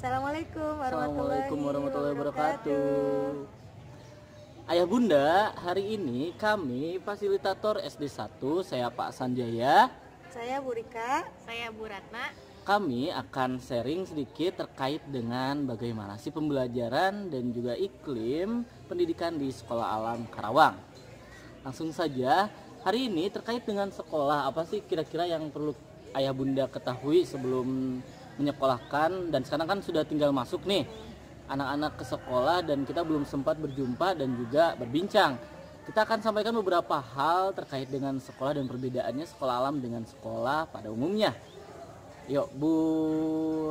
Assalamualaikum warahmatullahi wabarakatuh. Ayah Bunda, hari ini kami fasilitator SD 1, saya Pak Sanjaya, saya Bu Rika, saya Bu Ratna. Kami akan sharing sedikit terkait dengan bagaimana sih pembelajaran dan juga iklim pendidikan di Sekolah Alam Karawang. Langsung saja, hari ini terkait dengan sekolah, apa sih kira-kira yang perlu Ayah Bunda ketahui sebelum menyekolahkan, dan sekarang kan sudah tinggal masuk nih anak-anak ke sekolah dan kita belum sempat berjumpa dan juga berbincang. Kita akan sampaikan beberapa hal terkait dengan sekolah dan perbedaannya sekolah alam dengan sekolah pada umumnya. Yuk, Bu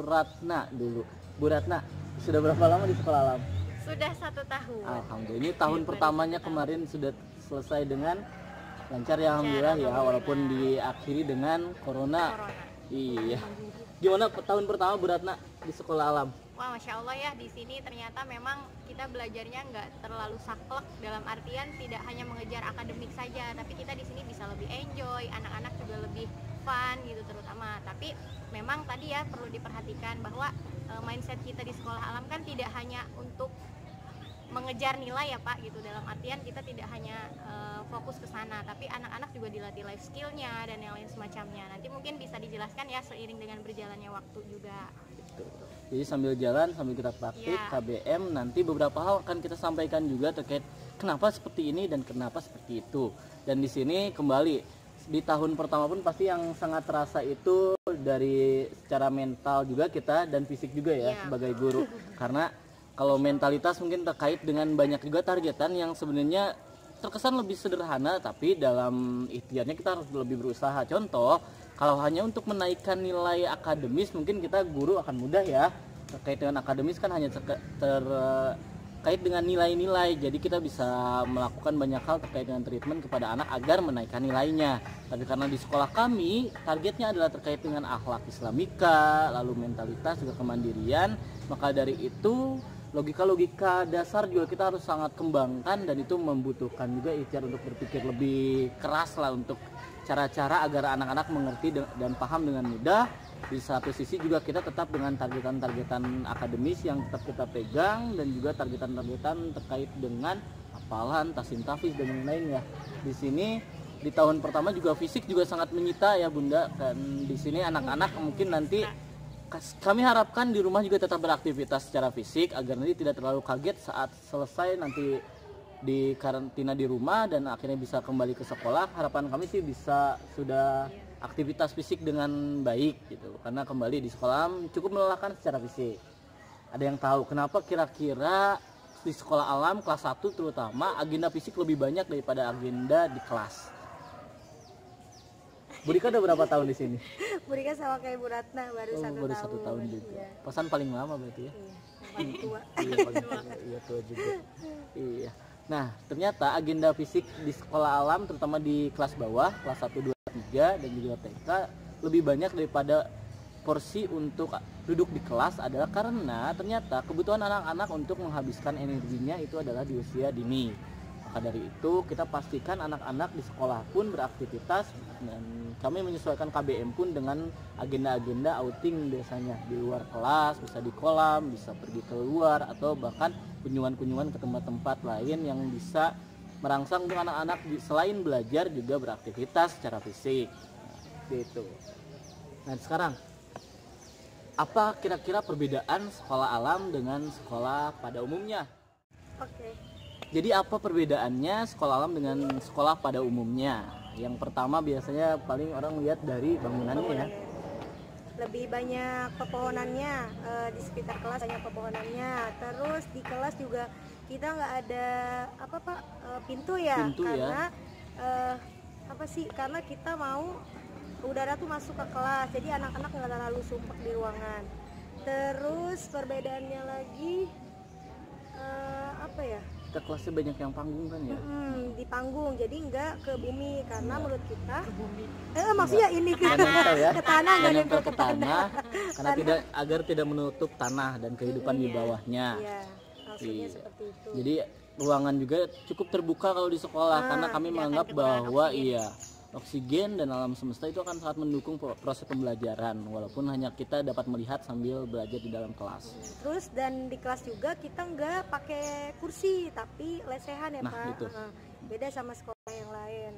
Ratna dulu. Bu Ratna, sudah berapa lama di sekolah alam? Sudah 1 tahun. Alhamdulillah, ini tahun pertamanya kemarin sudah selesai dengan lancar ya, alhamdulillah ya, walaupun diakhiri dengan corona. Iya. Gimana tahun pertama Bu Ratna di sekolah alam? Wah, Masya Allah ya, di sini ternyata memang kita belajarnya nggak terlalu saklek, dalam artian tidak hanya mengejar akademik saja, tapi kita di sini bisa lebih enjoy, anak-anak juga lebih fun gitu terutama. Tapi memang tadi ya perlu diperhatikan bahwa mindset kita di sekolah alam kan tidak hanya untuk mengejar nilai ya Pak gitu, dalam artian kita tidak hanya fokus ke sana, tapi anak-anak juga dilatih life skillnya dan yang lain semacamnya. Nanti mungkin bisa dijelaskan ya seiring dengan berjalannya waktu juga. Jadi sambil jalan, sambil kita praktik KBM, nanti beberapa hal akan kita sampaikan juga terkait kenapa seperti ini dan kenapa seperti itu. Dan di sini kembali di tahun pertama pun pasti yang sangat terasa itu dari secara mental juga kita dan fisik juga ya sebagai guru. Karena kalau mentalitas mungkin terkait dengan banyak juga targetan yang sebenarnya terkesan lebih sederhana, tapi dalam ikhtiarnya kita harus lebih berusaha. Contoh, kalau hanya untuk menaikkan nilai akademis mungkin kita guru akan mudah ya. Terkait dengan akademis kan hanya terkait dengan nilai-nilai. Jadi kita bisa melakukan banyak hal terkait dengan treatment kepada anak agar menaikkan nilainya. Tapi karena di sekolah kami targetnya adalah terkait dengan akhlak Islamika, lalu mentalitas juga kemandirian. Maka dari itu logika-logika dasar juga kita harus sangat kembangkan, dan itu membutuhkan juga ikhtiar untuk berpikir lebih keras lah untuk cara-cara agar anak-anak mengerti dan paham dengan mudah. Di satu sisi juga kita tetap dengan targetan-targetan akademis yang tetap kita pegang, dan juga targetan-targetan terkait dengan hafalan, tasin tafis dan lain-lain ya. Di sini di tahun pertama juga fisik juga sangat menyita ya Bunda, dan di sini anak-anak mungkin nanti kami harapkan di rumah juga tetap beraktivitas secara fisik agar nanti tidak terlalu kaget saat selesai nanti di karantina di rumah dan akhirnya bisa kembali ke sekolah. Harapan kami sih bisa sudah aktivitas fisik dengan baik gitu, karena kembali di sekolah cukup melelahkan secara fisik. Ada yang tahu kenapa kira-kira di sekolah alam kelas 1 terutama agenda fisik lebih banyak daripada agenda di kelas? Bu Rika udah berapa tahun di sini? Bu Rika sama kayak Bu Ratna baru 1 tahun juga. Iya. Pesan paling lama berarti ya? Iya, paling tua. Iya, paling tua. Iya, tua juga. Iya. Nah, ternyata agenda fisik di sekolah alam terutama di kelas bawah, kelas 1, 2, 3 dan juga TK lebih banyak daripada porsi untuk duduk di kelas, adalah karena ternyata kebutuhan anak-anak untuk menghabiskan energinya itu adalah di usia dini. Maka dari itu kita pastikan anak-anak di sekolah pun beraktivitas, dan kami menyesuaikan KBM pun dengan agenda-agenda outing biasanya di luar kelas, bisa di kolam, bisa pergi keluar, atau bahkan kunjungan-kunjungan ke tempat-tempat lain yang bisa merangsang untuk anak-anak selain belajar juga beraktivitas secara fisik. Nah, gitu. Nah sekarang, apa kira-kira perbedaan sekolah alam dengan sekolah pada umumnya? Oke. Jadi apa perbedaannya sekolah alam dengan sekolah pada umumnya? Yang pertama biasanya paling orang lihat dari bangunannya ya. Lebih banyak pepohonannya, di sekitar kelas banyak pepohonannya. Terus di kelas juga kita nggak ada apa Pak, pintu ya, karena karena kita mau udara tuh masuk ke kelas, jadi anak-anak nggak terlalu sumpek di ruangan. Terus perbedaannya lagi Kita kelasnya banyak yang panggung kan ya? Di panggung, jadi nggak ke bumi, karena menurut kita maksudnya ini ke tanah, nggak nempel ke tanah, karena tidak, agar tidak menutup tanah dan kehidupan di bawahnya. Iya, maksudnya seperti itu. Jadi ruangan juga cukup terbuka kalau di sekolah, karena kami menganggap bahwa oksigen dan alam semesta itu akan sangat mendukung proses pembelajaran walaupun hanya kita dapat melihat sambil belajar di dalam kelas. Terus dan di kelas juga kita nggak pakai kursi tapi lesehan ya Pak. Itu. Beda sama sekolah yang lain.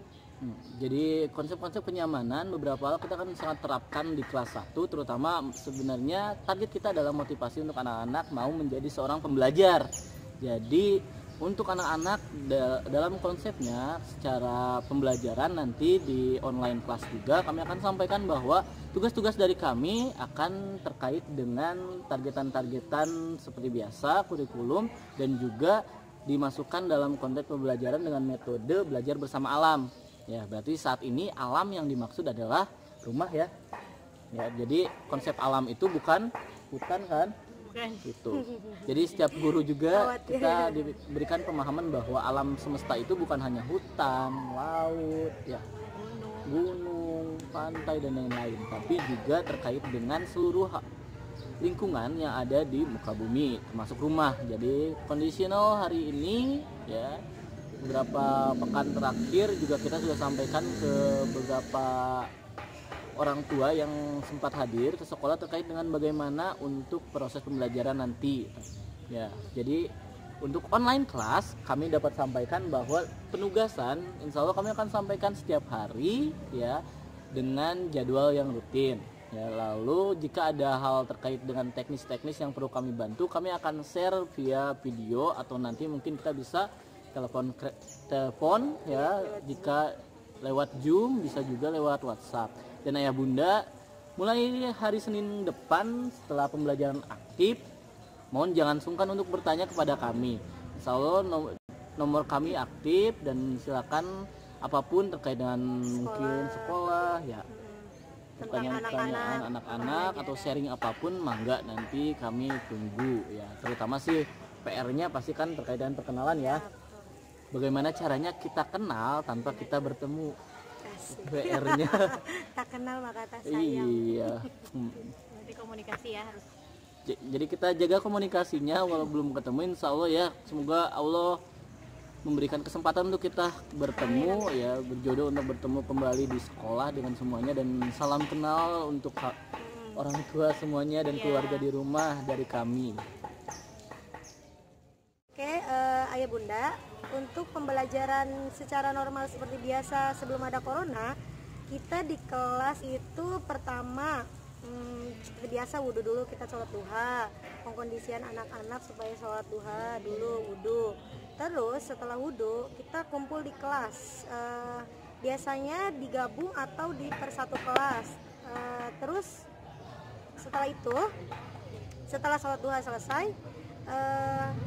Jadi konsep-konsep kenyamanan beberapa hal kita kan sangat terapkan di kelas 1, terutama sebenarnya target kita adalah motivasi untuk anak-anak mau menjadi seorang pembelajar. Jadi untuk anak-anak dalam konsepnya secara pembelajaran nanti di online kelas juga kami akan sampaikan bahwa tugas-tugas dari kami akan terkait dengan targetan-targetan seperti biasa kurikulum dan juga dimasukkan dalam konteks pembelajaran dengan metode belajar bersama alam. Ya, berarti saat ini alam yang dimaksud adalah rumah ya. Ya, jadi konsep alam itu bukan hutan kan? Gitu. Jadi setiap guru juga kita diberikan pemahaman bahwa alam semesta itu bukan hanya hutan, laut, ya, gunung, pantai dan lain-lain, tapi juga terkait dengan seluruh lingkungan yang ada di muka bumi, termasuk rumah. Jadi kondisional hari ini, ya, beberapa pekan terakhir juga kita sudah sampaikan ke beberapa orang tua yang sempat hadir ke sekolah terkait dengan bagaimana untuk proses pembelajaran nanti. Ya, jadi untuk online kelas kami dapat sampaikan bahwa penugasan insya Allah kami akan sampaikan setiap hari ya dengan jadwal yang rutin. Ya, lalu jika ada hal terkait dengan teknis-teknis yang perlu kami bantu, kami akan share via video atau nanti mungkin kita bisa telepon ya, jika lewat Zoom bisa juga lewat WhatsApp. Dan ayah bunda mulai hari Senin depan setelah pembelajaran aktif, mohon jangan sungkan untuk bertanya kepada kami. Insya Allah nomor kami aktif dan silakan apapun terkait dengan mungkin sekolah ya, pertanyaan-pertanyaan anak-anak atau sharing apapun mangga nanti kami tunggu ya. Terutama sih PR-nya pasti kan terkait dengan perkenalan ya. Bagaimana caranya kita kenal tanpa kita bertemu. PR-nya tak kenal maka tak sayang. Iya. Berarti komunikasi ya harus. Jadi kita jaga komunikasinya walau belum ketemu, insya Allah ya. Semoga Allah memberikan kesempatan untuk kita bertemu ya, berjodoh untuk bertemu kembali di sekolah dengan semuanya, dan salam kenal untuk orang tua semuanya dan keluarga di rumah dari kami. Oke, ayah bunda, untuk pembelajaran secara normal seperti biasa sebelum ada corona, kita di kelas itu pertama seperti biasa wudhu dulu, kita sholat duha, pengkondisian anak-anak supaya sholat duha dulu wudhu. Terus setelah wudhu kita kumpul di kelas, biasanya digabung atau di persatu kelas. Terus setelah itu, setelah sholat duha selesai,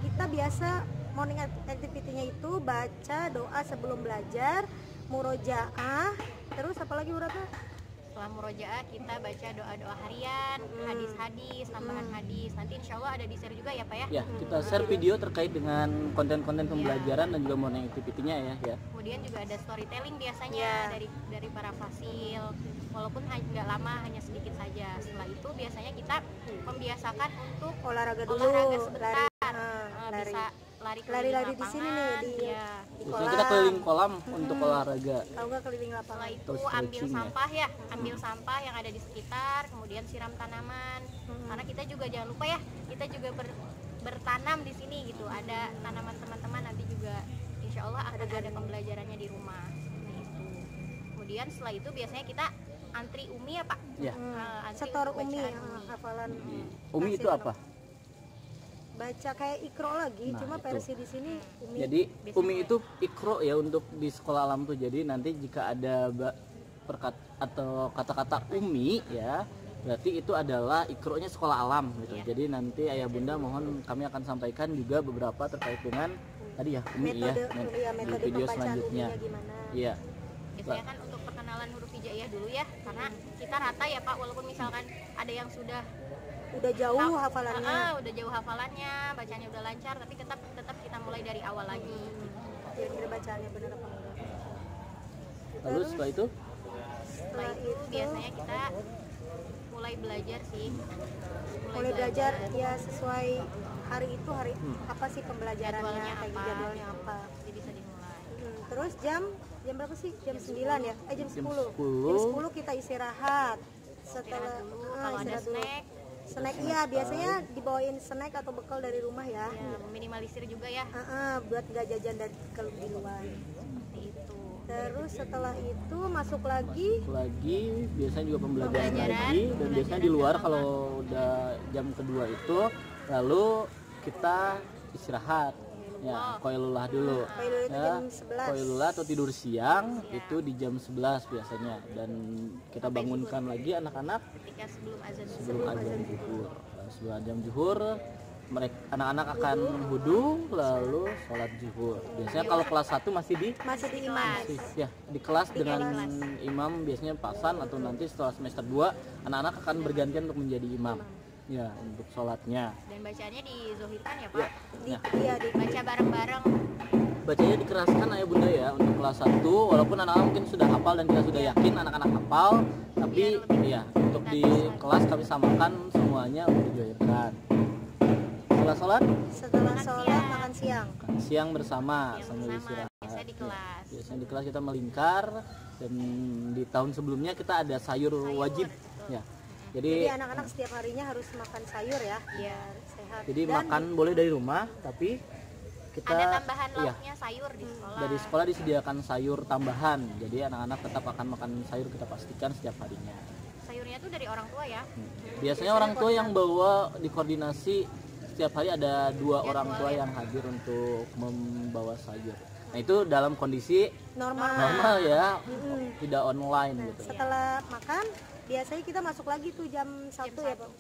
kita biasa morning activity-nya itu baca doa sebelum belajar, murojaah, terus apalagi berapa? Setelah murojaah kita baca doa-doa harian, hadis-hadis, tambahan hadis. Nanti insya Allah ada di share juga ya Pak ya? Ya, kita share video terkait dengan konten-konten pembelajaran dan juga morning activity-nya ya. Kemudian juga ada storytelling biasanya dari para fasil, walaupun nggak lama, hanya sedikit saja. Setelah itu biasanya kita membiasakan untuk olahraga dulu, sebentar, lari. bisa lari-lari di sini nih di kolam. Kita keliling kolam untuk olahraga. Tahu nggak keliling lapangan? Setelah itu ambil sampah ya, ambil sampah yang ada di sekitar, kemudian siram tanaman. Karena kita juga jangan lupa ya, kita juga bertanam di sini gitu. Ada tanaman teman-teman, nanti juga insya Allah akan ada pembelajarannya di rumah. Seperti itu. Kemudian setelah itu biasanya kita antri umi ya Pak? Ya. Setor umi, hafalan. Umi itu apa? Baca kayak ikro lagi, cuma versi di sini umi. Jadi umi itu ikro ya untuk di sekolah alam tuh. Jadi nanti jika ada atau kata-kata umi ya, berarti itu adalah ikronya sekolah alam gitu. Jadi nanti ayah bunda mohon kami akan sampaikan juga beberapa terkait dengan tadi ya umi metode video selanjutnya. Iya. Biasanya kan untuk perkenalan huruf hijaiyah dulu ya, karena kita rata ya Pak, walaupun misalkan ada yang udah jauh hafalannya, bacanya udah lancar, tapi tetap kita mulai dari awal lagi. Kira-kira bacaannya benar apa enggak? Lalu setelah itu biasanya kita mulai belajar sih. Mulai belajar ya sesuai hari itu apa sih pembelajarannya, jadwalnya apa. Jadi bisa dimulai. Terus jam jam berapa sih? Jam 9 ya? Jam 10. 10. Jam 10 kita istirahat. Setelah Istirahat dulu, kalau ada istirahat dulu. snack Snack iya, biasanya dibawain snack atau bekal dari rumah ya. ya, minimalisir juga ya Buat nggak jajan dari di luar. seperti itu. Terus setelah itu masuk lagi biasanya juga pembelajaran Pembelajaran, lagi, dan biasanya di luar sama. kalau udah jam kedua itu lalu kita istirahat ya, koilullah dulu Koilullah itu ya, jam 11. koilullah atau tidur siang itu di jam 11 biasanya, dan kita bangunkan lagi anak-anak Ketika sebelum azan sebelum azan zuhur. Sebelum azan zuhur mereka anak-anak akan wudu lalu sholat zuhur. Biasanya kalau kelas 1 masih di imam. ya di kelas dengan imam, biasanya pasan, atau nanti setelah semester 2 anak-anak akan bergantian untuk menjadi imam ya untuk sholatnya. dan bacaannya dizohirkan ya Pak. Ya. Iya, Baca bareng-bareng Bacanya dikeraskan ayah bunda ya untuk kelas 1, walaupun anak-anak mungkin sudah hafal dan kita sudah yakin anak-anak hafal, tapi ya untuk di kelas kami samakan semuanya untuk dijohirkan. Setelah sholat makan siang. makan siang bersama yang sambil sama istirahat. biasa di kelas. Biasanya di kelas kita melingkar, dan di tahun sebelumnya kita ada sayur wajib ya. Jadi anak-anak setiap harinya harus makan sayur ya, biar sehat. Jadi Dan makan boleh dari rumah, tapi kita Ada tambahan iya, lauknya sayur di sekolah. dari sekolah disediakan sayur tambahan. Jadi anak-anak tetap akan makan sayur, kita pastikan setiap harinya. Sayurnya tuh dari orang tua ya. Biasanya orang tua yang bawa, dikoordinasi setiap hari ada 2 orang tua yang hadir untuk membawa sayur. Nah itu dalam kondisi normal ya, tidak online gitu. setelah makan biasanya kita masuk lagi tuh jam 1 ya Pak.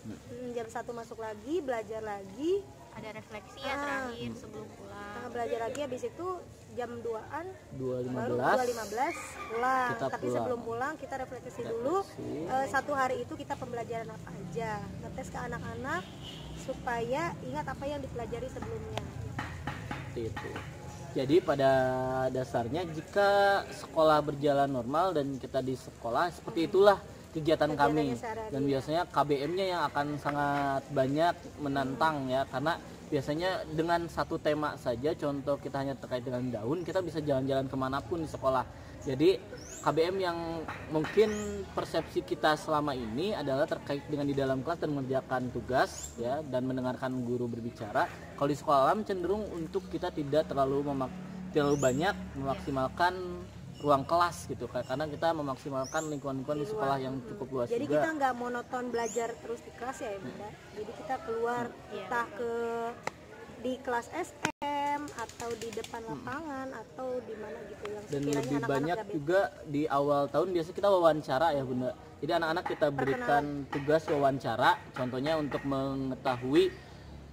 Jam 1 masuk lagi, belajar lagi. Ada refleksi ya terakhir sebelum pulang. Belajar lagi, habis itu jam 2-an 2.15 2.15 pulang. Kita Tapi pulang. sebelum pulang kita refleksi dulu. Satu hari itu kita pembelajaran apa aja, ngetes ke anak-anak supaya ingat apa yang dipelajari sebelumnya. seperti itu. Jadi pada dasarnya jika sekolah berjalan normal dan kita di sekolah, seperti itulah kegiatan kami. sehari-hari, Dan biasanya KBM-nya yang akan sangat banyak menantang ya, karena biasanya dengan satu tema saja, contoh kita hanya terkait dengan daun, kita bisa jalan-jalan kemanapun di sekolah. Jadi KBM yang mungkin persepsi kita selama ini adalah terkait dengan di dalam kelas dan mengerjakan tugas ya, dan mendengarkan guru berbicara. Kalau di sekolah alam cenderung untuk kita tidak terlalu banyak memaksimalkan ruang kelas gitu, karena kita memaksimalkan lingkungan di sekolah yang cukup luas. Jadi juga kita nggak monoton belajar terus di kelas ya Bunda. Jadi kita keluar entah di kelas SM atau di depan lapangan atau di mana gitu yang dan sekiranya lebih anak-anak banyak nggak bebas. juga di awal tahun biasa kita wawancara ya Bunda. Jadi anak-anak kita berikan tugas wawancara, contohnya untuk mengetahui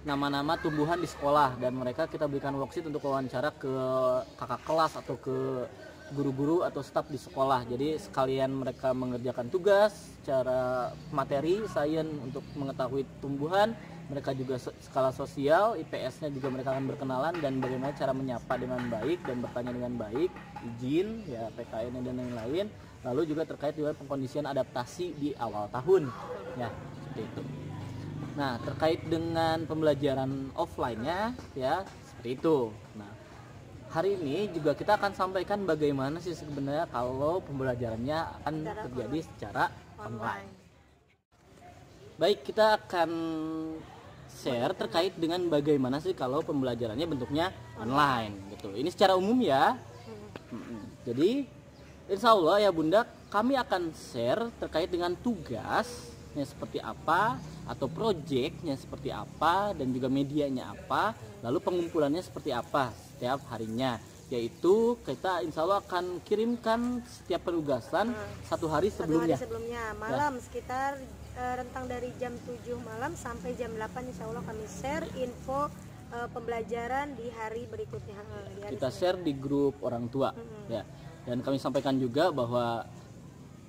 nama-nama tumbuhan di sekolah, dan mereka kita berikan worksheet untuk wawancara ke kakak kelas atau ke guru-guru atau staf di sekolah. Jadi sekalian mereka mengerjakan tugas secara materi sains untuk mengetahui tumbuhan, mereka juga skala sosial, IPS-nya juga mereka akan berkenalan dan bagaimana cara menyapa dengan baik dan bertanya dengan baik, izin ya, PKN dan lain-lain. Lalu juga terkait dengan pengkondisian adaptasi di awal tahun ya, seperti itu. Nah, terkait dengan pembelajaran offline-nya ya, seperti itu. Nah, hari ini juga kita akan sampaikan bagaimana sih sebenarnya kalau pembelajarannya akan terjadi secara online. Baik, kita akan share terkait dengan bagaimana sih kalau pembelajarannya bentuknya online gitu. Ini secara umum ya. Jadi insya Allah ya Bunda, kami akan share terkait dengan tugasnya seperti apa, atau projectnya seperti apa, dan juga medianya apa, lalu pengumpulannya seperti apa setiap harinya. Yaitu kita insya Allah akan kirimkan setiap penugasan satu hari sebelumnya. Malam sekitar rentang dari jam 7 malam sampai jam 8 insya Allah kami share info pembelajaran di hari berikutnya. Kita share di grup orang tua ya. Dan kami sampaikan juga bahwa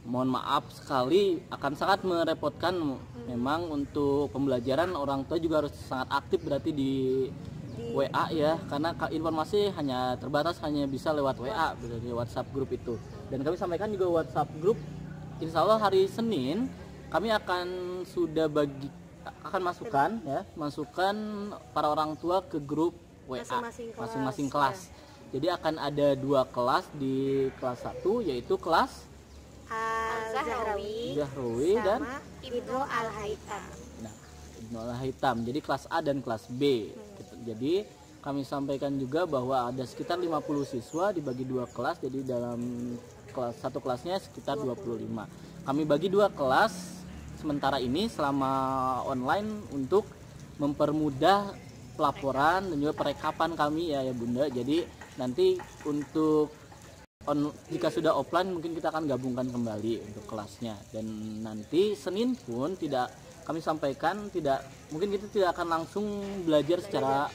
mohon maaf sekali akan sangat merepotkan memang untuk pembelajaran, orang tua juga harus sangat aktif berarti di WA ya, karena informasi hanya terbatas, hanya bisa lewat WA di WhatsApp grup itu. Dan kami sampaikan juga WhatsApp grup insya Allah hari Senin kami akan masukkan para orang tua ke grup WA masing-masing kelas. Jadi akan ada 2 kelas di kelas 1, yaitu kelas Al-Zahrawi Zahrawi dan sama Ibnu Al-Haytham. nah, Ibnu Al-Haytham. Jadi kelas A dan kelas B. Jadi kami sampaikan juga bahwa ada sekitar 50 siswa dibagi 2 kelas. Jadi dalam satu kelasnya sekitar 25. Kami bagi 2 kelas sementara ini selama online untuk mempermudah pelaporan dan juga perekapan kami ya Bunda. Jadi nanti untuk jika sudah offline mungkin kita akan gabungkan kembali untuk kelasnya, dan nanti Senin pun tidak kami sampaikan, mungkin kita tidak akan langsung belajar secara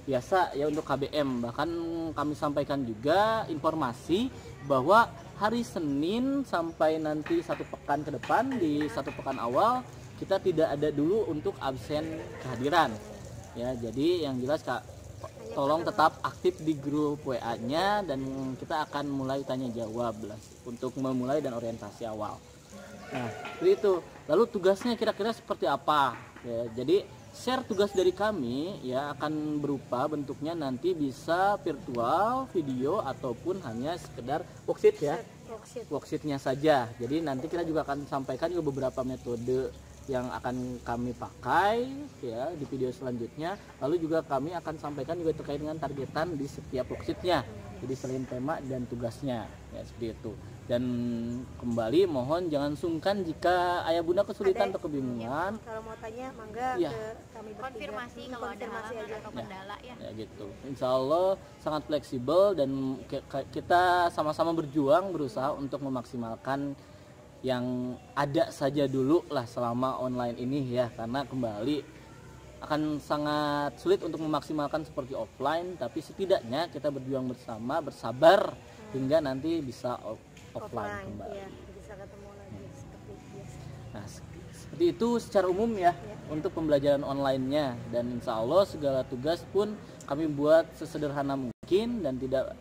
biasa ya untuk KBM. Bahkan kami sampaikan juga informasi bahwa hari Senin sampai nanti 1 pekan ke depan, di 1 pekan awal kita tidak ada dulu untuk absen kehadiran ya. Jadi yang jelas Kak, tolong tetap aktif di grup WA-nya, dan kita akan mulai tanya jawab untuk memulai dan orientasi awal. Nah, seperti itu. Lalu tugasnya kira-kira seperti apa? Ya, jadi share tugas dari kami ya akan berupa bentuknya nanti bisa virtual, video, ataupun hanya sekedar worksheet ya. Worksheetnya saja. Jadi nanti kita juga akan sampaikan juga beberapa metode yang akan kami pakai ya di video selanjutnya. Lalu juga kami akan sampaikan juga terkait dengan targetan di setiap worksheetnya. Jadi selain tema dan tugasnya ya seperti itu. Dan kembali mohon jangan sungkan jika ayah bunda kesulitan atau kebingungan. Kalau mau tanya mangga ya, ke kami bertiga. Konfirmasi kalau ada halangan atau kendala ya. Ya gitu. Insya Allah sangat fleksibel dan kita sama-sama berjuang berusaha untuk memaksimalkan yang ada saja dulu lah selama online ini ya, karena kembali akan sangat sulit untuk memaksimalkan seperti offline, tapi setidaknya kita berjuang bersama, bersabar hingga nanti bisa offline kembali. Iya, bisa ketemu lagi seperti biasa. Nah, seperti itu secara umum ya untuk pembelajaran online-nya, dan insya Allah segala tugas pun kami buat sesederhana mungkin dan tidak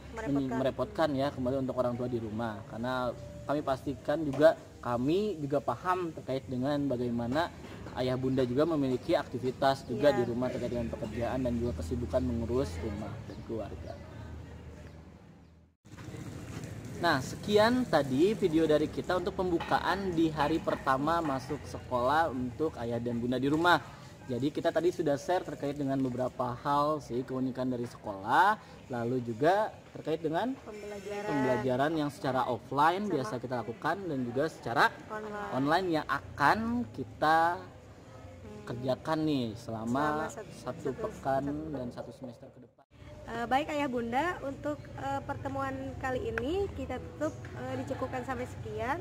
merepotkan ya kembali untuk orang tua di rumah, karena kami pastikan juga kami juga paham terkait dengan bagaimana ayah bunda juga memiliki aktivitas juga di rumah terkait dengan pekerjaan dan juga kesibukan mengurus rumah dan keluarga. Nah, sekian tadi video dari kita untuk pembukaan di hari pertama masuk sekolah untuk ayah dan bunda di rumah. Jadi kita tadi sudah share terkait dengan beberapa hal sih, keunikan dari sekolah, lalu juga terkait dengan pembelajaran yang secara offline biasa kita lakukan dan juga secara online yang akan kita kerjakan nih selama satu pekan dan 1 semester ke depan. Baik ayah bunda, untuk pertemuan kali ini kita tutup dicukupkan sampai sekian.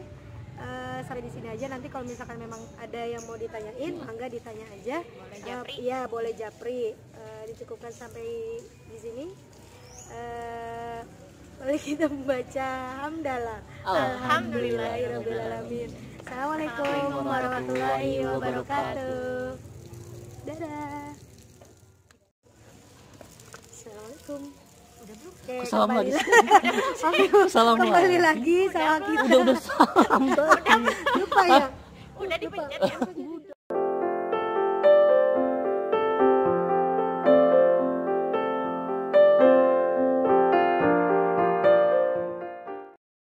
Sampai di sini aja. Nanti kalau misalkan memang ada yang mau ditanyain, mangga ditanya aja. Boleh japri. Iya, boleh japri. Dicukupkan sampai di sini. Lalu kita membaca hamdalah. Alhamdulillahirobbilalamin. Assalamualaikum warahmatullahi wabarakatuh. Dadah. Assalamualaikum. Oke, kembali lagi sama kita. Udah salam. Lupa ya. Udah dipencet ya.